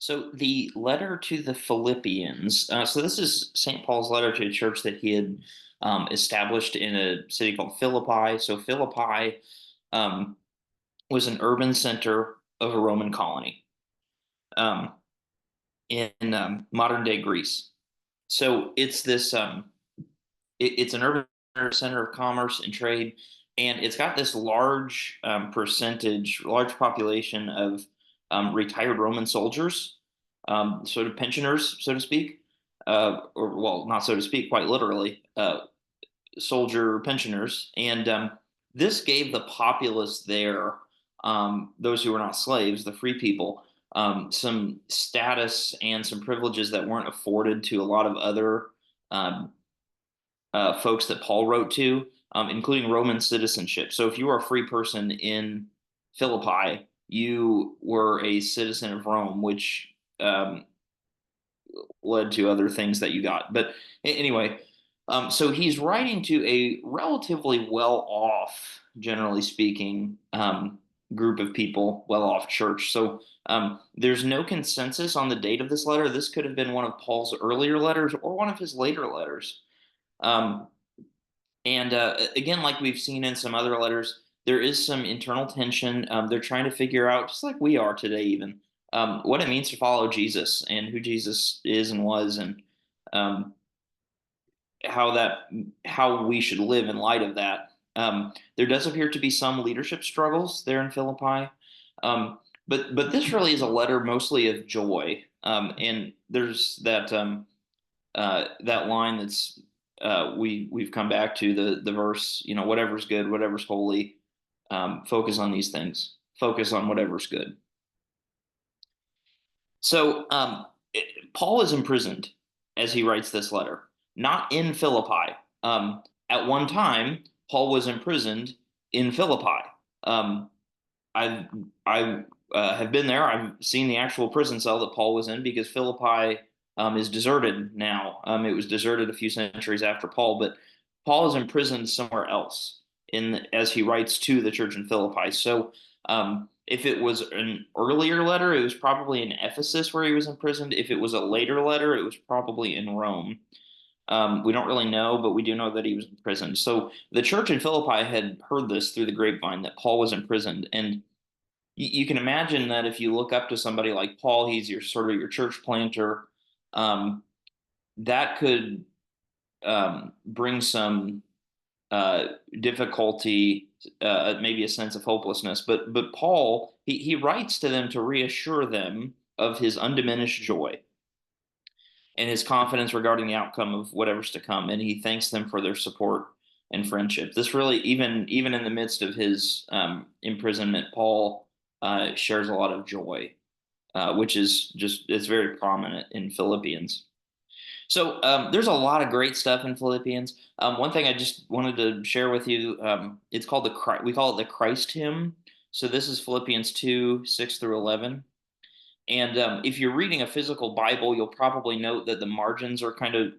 So the letter to the Philippians. So this is St. Paul's letter to a church that he had established in a city called Philippi. So Philippi um, was an urban center of a Roman colony um, in modern day Greece. So it's an urban center of commerce and trade, and it's got this large large population of retired Roman soldiers, sort of pensioners, so to speak, or well, not so to speak, quite literally, soldier pensioners, and this gave the populace there, those who were not slaves, the free people, some status and some privileges that weren't afforded to a lot of other um, folks that Paul wrote to, including Roman citizenship. So if you were a free person in Philippi, you were a citizen of Rome, which led to other things that you got. But anyway, so he's writing to a relatively well off, generally speaking, group of people, well off church. So there's no consensus on the date of this letter. This could have been one of Paul's earlier letters or one of his later letters. Um, and again, like we've seen in some other letters, there is some internal tension. They're trying to figure out, just like we are today, even what it means to follow Jesus and who Jesus is and was, and um, how that how we should live in light of that. There does appear to be some leadership struggles there in Philippi, but this really is a letter mostly of joy. And there's that line that's we've come back to the verse, whatever's good, whatever's holy, focus on these things, focus on whatever's good. So Paul is imprisoned as he writes this letter, not in Philippi. At one time, Paul was imprisoned in Philippi. Um, I've I have been there. I've seen the actual prison cell that Paul was in because Philippi is deserted now. It was deserted a few centuries after Paul, but Paul is imprisoned somewhere else in as he writes to the church in Philippi. So if it was an earlier letter, it was probably in Ephesus where he was imprisoned. If it was a later letter, it was probably in Rome. We don't really know, but we do know that he was imprisoned. So the church in Philippi had heard this through the grapevine that Paul was imprisoned, and you can imagine that if you look up to somebody like Paul, he's your sort of your church planter. Um, that could bring some difficulty, maybe a sense of hopelessness. But Paul he writes to them to reassure them of his undiminished joy and his confidence regarding the outcome of whatever's to come, and he thanks them for their support and friendship. This really, even in the midst of his imprisonment, Paul shares a lot of joy, which is just it's very prominent in Philippians. So there's a lot of great stuff in Philippians. One thing I just wanted to share with you, it's called we call it the Christ hymn. So this is Philippians 2:6 through 11. And if you're reading a physical Bible, you'll probably note that the margins are kind of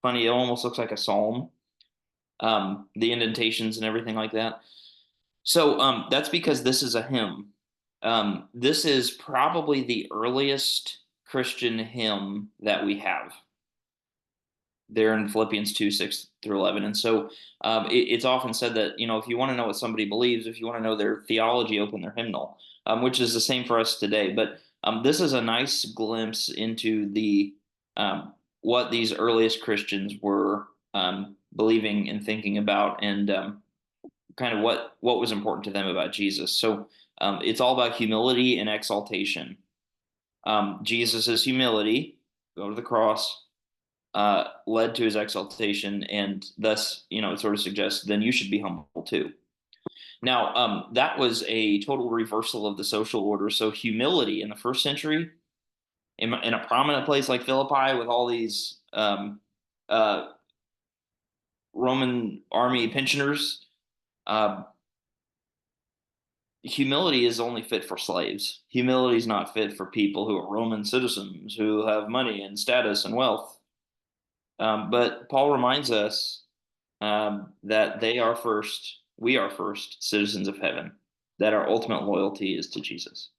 funny. It almost looks like a psalm, the indentations and everything like that. So that's because this is a hymn. This is probably the earliest Christian hymn that we have there in Philippians 2:6 through 11. And so it's often said that, if you want to know what somebody believes, if you want to know their theology, open their hymnal, which is the same for us today. But this is a nice glimpse into what these earliest Christians were believing and thinking about, and kind of what was important to them about Jesus. So it's all about humility and exaltation. Jesus' humility, go to the cross, led to his exaltation, and thus, it sort of suggests then you should be humble too. Now, that was a total reversal of the social order. So humility in the first century, in a prominent place like Philippi, with all these uh, Roman army pensioners, uh, humility is only fit for slaves. Humility is not fit for people who are Roman citizens who have money and status and wealth. But Paul reminds us that we are first citizens of heaven, that our ultimate loyalty is to Jesus.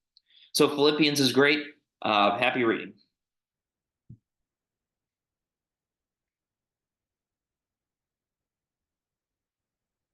So Philippians is great. Happy reading.